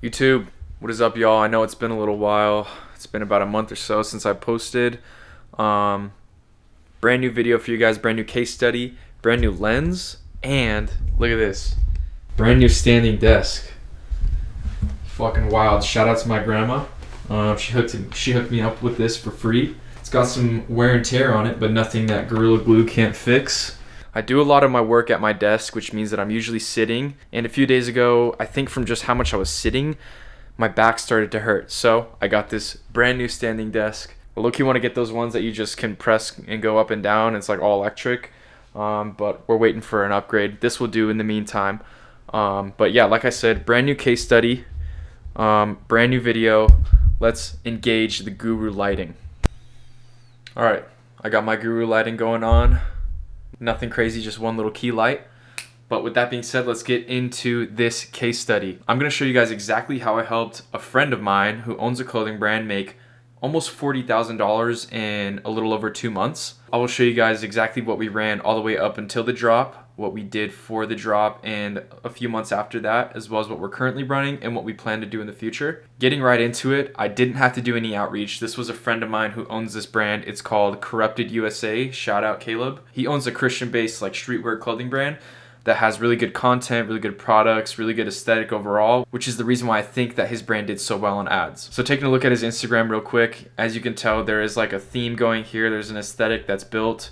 YouTube, what is up, y'all? I know it's been a little while. It's been about a month or so since I posted. Um, Brand new video for you guys, brand new case study, brand new lens, and look at this, brand new standing desk. Fucking wild. Shout out to my grandma. She hooked me up with this for free. It's got some wear and tear on it, but nothing that Gorilla Glue can't fix. I do a lot of my work at my desk, which means that I'm usually sitting. And a few days ago, I think from just how much I was sitting, my back started to hurt. So I got this brand new standing desk. Look, you want to get those ones that you just can press and go up and down. It's like all electric. But we're waiting for an upgrade. This will do in the meantime. But yeah, like I said, brand new case study, brand new video. Let's engage the Guru lighting. All right, I got my Guru lighting going on. Nothing crazy, just one little key light. But with that being said, let's get into this case study. I'm going to show you guys exactly how I helped a friend of mine who owns a clothing brand make almost $40,000 in a little over 2 months. I will show you guys exactly what we ran all the way up until the drop, what we did for the drop and a few months after that, as well as what we're currently running and what we plan to do in the future. Getting right into it, I didn't have to do any outreach. This was a friend of mine who owns this brand. It's called Corrupted USA. Shout out Caleb. He owns a Christian-based like streetwear clothing brand that has really good content, really good products, really good aesthetic overall, which is the reason why I think that his brand did so well on ads. So taking a look at his Instagram real quick, as you can tell, there is like a theme going here. There's an aesthetic that's built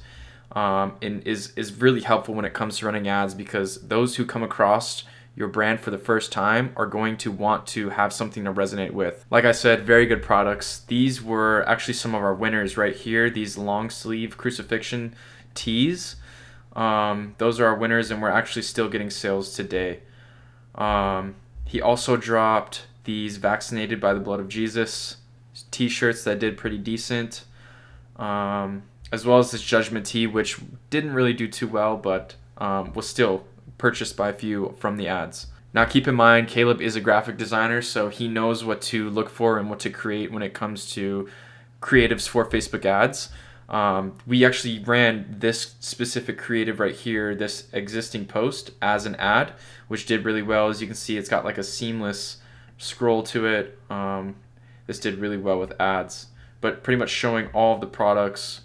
and is really helpful when it comes to running ads, because those who come across your brand for the first time are going to want to have something to resonate with. Like I said, very good products. These were actually some of our winners right here, these long sleeve crucifixion tees. Those are our winners, and we're actually still getting sales today. He also dropped these Vaccinated by the Blood of Jesus t-shirts that did pretty decent, as well as this Judgment tee, which didn't really do too well, but was still purchased by a few from the ads. Now keep in mind, Caleb is a graphic designer, so he knows what to look for and what to create when it comes to creatives for Facebook ads. We actually ran this specific creative right here, this existing post, as an ad, which did really well. As you can see, it's got like a seamless scroll to it. This did really well with ads, but pretty much showing all of the products,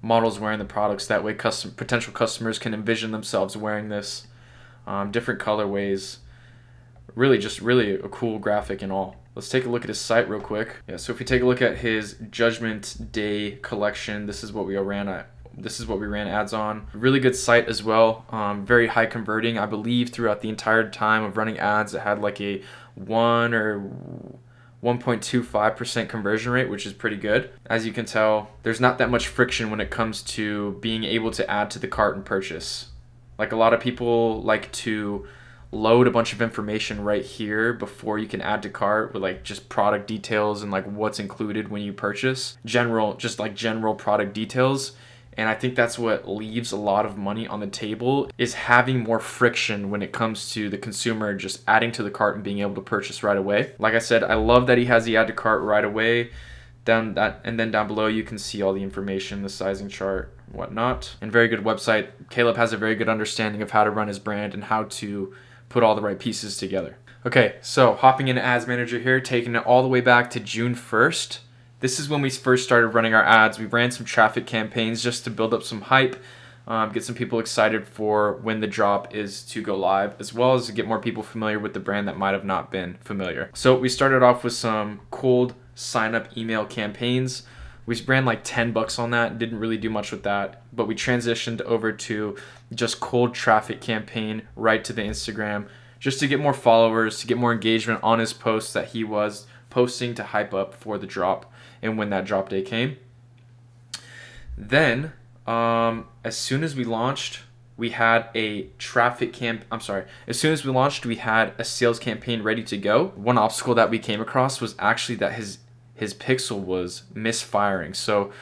models wearing the products. That way potential customers can envision themselves wearing this, different colorways. Really a cool graphic and all. Let's take a look at his site real quick. Yeah, so if you take a look at his Judgment Day collection, this is what we ran ads on. Really good site as well. Very high converting. I believe throughout the entire time of running ads, it had like a 1 or 1.25% conversion rate, which is pretty good. As you can tell, there's not that much friction when it comes to being able to add to the cart and purchase. Like, a lot of people like to load a bunch of information right here before you can add to cart, with like just product details and like what's included when you purchase, general product details. And I think that's what leaves a lot of money on the table, is having more friction when it comes to the consumer just adding to the cart and being able to purchase right away. Like I said, I love that he has the add to cart right away. And then down below you can see all the information, the sizing chart, whatnot, and very good website. Caleb has a very good understanding of how to run his brand and how to put all the right pieces together. Okay, so hopping into Ads Manager here, taking it all the way back to June 1st. This is when we first started running our ads. We ran some traffic campaigns just to build up some hype, get some people excited for when the drop is to go live, as well as to get more people familiar with the brand that might have not been familiar. So we started off with some cold sign-up email campaigns. We ran like $10 on that, didn't really do much with that, but we transitioned over to just cold traffic campaign right to the Instagram, just to get more followers, to get more engagement on his posts that he was posting to hype up for the drop and when that drop day came. Then, as soon as we launched, we had a as soon as we launched, we had a sales campaign ready to go. One obstacle that we came across was actually that his pixel was misfiring. So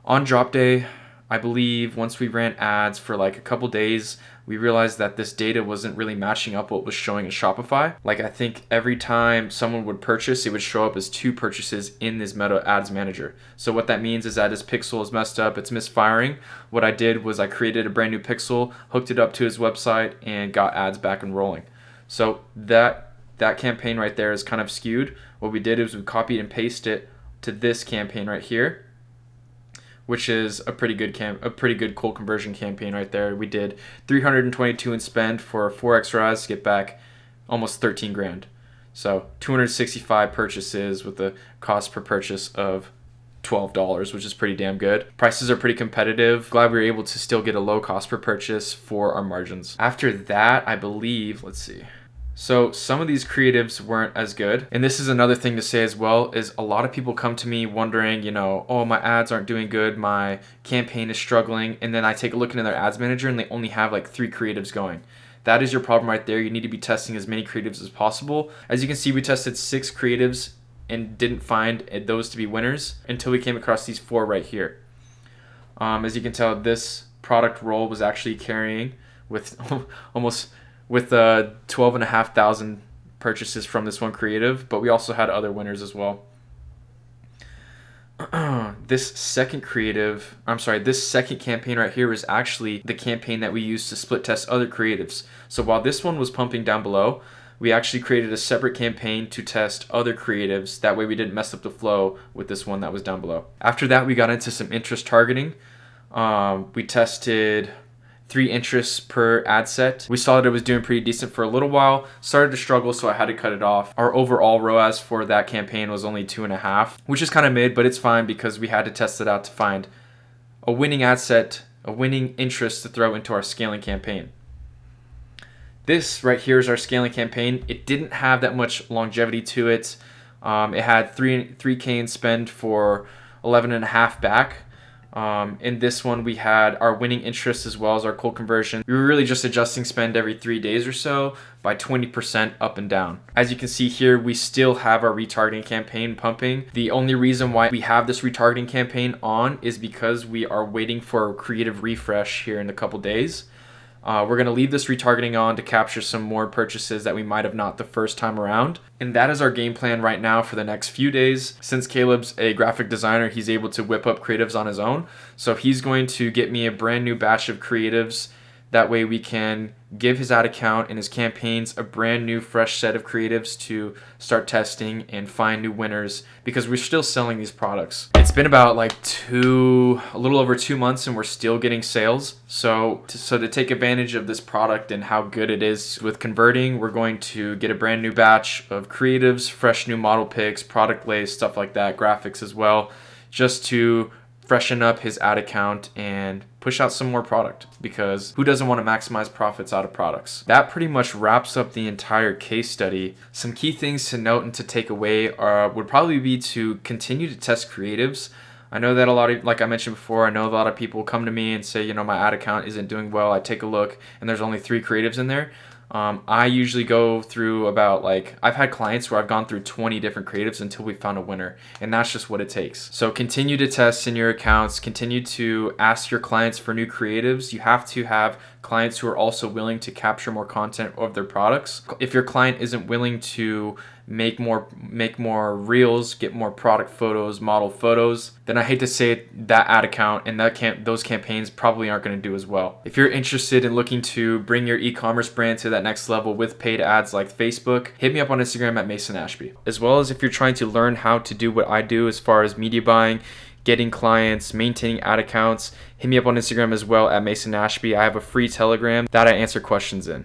on drop day, I believe once we ran ads for like a couple days, we realized that this data wasn't really matching up what was showing in Shopify. Like, I think every time someone would purchase, it would show up as 2 purchases in this Meta Ads Manager. So what that means is that his pixel is messed up, it's misfiring. What I did was I created a brand new pixel, hooked it up to his website, and got ads back and rolling. So that that campaign right there is kind of skewed. What we did is we copied and pasted it to this campaign right here, which is a pretty good cold conversion campaign right there. We did 322 in spend for 4x rise to get back almost 13 grand. So 265 purchases with a cost per purchase of $12, which is pretty damn good. Prices are pretty competitive. Glad we were able to still get a low cost per purchase for our margins. After that, I believe, let's see. So some of these creatives weren't as good. And this is another thing to say as well, is a lot of people come to me wondering, oh, my ads aren't doing good, my campaign is struggling. And then I take a look into their ads manager and they only have like 3 creatives going. That is your problem right there. You need to be testing as many creatives as possible. As you can see, we tested 6 creatives and didn't find those to be winners until we came across these 4 right here. As you can tell, this product role was actually carrying with almost 12,500 purchases from this one creative, but we also had other winners as well. This second campaign right here was actually the campaign that we used to split test other creatives. So while this one was pumping down below, we actually created a separate campaign to test other creatives. That way we didn't mess up the flow with this one that was down below. After that, we got into some interest targeting. We tested 3 interests per ad set. We saw that it was doing pretty decent for a little while, started to struggle, so I had to cut it off. Our overall ROAS for that campaign was only 2.5, which is kind of mid, but it's fine because we had to test it out to find a winning ad set, a winning interest to throw into our scaling campaign. This right here is our scaling campaign. It didn't have that much longevity to it. It had 3K in spend for 11.5 back. In this one, we had our winning interest as well as our cold conversion. We were really just adjusting spend every 3 days or so by 20% up and down. As you can see here, we still have our retargeting campaign pumping. The only reason why we have this retargeting campaign on is because we are waiting for a creative refresh here in a couple days. We're going to leave this retargeting on to capture some more purchases that we might have not the first time around. And that is our game plan right now for the next few days. Since Caleb's a graphic designer, he's able to whip up creatives on his own. So he's going to get me a brand new batch of creatives. That way we can give his ad account and his campaigns a brand new fresh set of creatives to start testing and find new winners, because we're still selling these products. It's been about a little over 2 months and we're still getting sales. So to take advantage of this product and how good it is with converting, we're going to get a brand new batch of creatives, fresh new model pics, product lays, stuff like that, graphics as well, just to freshen up his ad account and push out some more product, because who doesn't want to maximize profits out of products? That pretty much wraps up the entire case study. Some key things to note and to take away would probably be to continue to test creatives. I know that a lot of, like I mentioned before, I know a lot of people come to me and say, my ad account isn't doing well. I take a look and there's only 3 creatives in there. I usually go through about I've had clients where I've gone through 20 different creatives until we found a winner, and that's just what it takes. So continue to test in your accounts, continue to ask your clients for new creatives. You have to have clients who are also willing to capture more content of their products. If your client isn't willing to make more reels, get more product photos, model photos, then I hate to say it, that ad account and those campaigns probably aren't going to do as well. If you're interested in looking to bring your e-commerce brand to that next level with paid ads like Facebook, hit me up on Instagram at Mason Ashby. As well as if you're trying to learn how to do what I do as far as media buying, getting clients, maintaining ad accounts, hit me up on Instagram as well at Mason Ashby. I have a free Telegram that I answer questions in.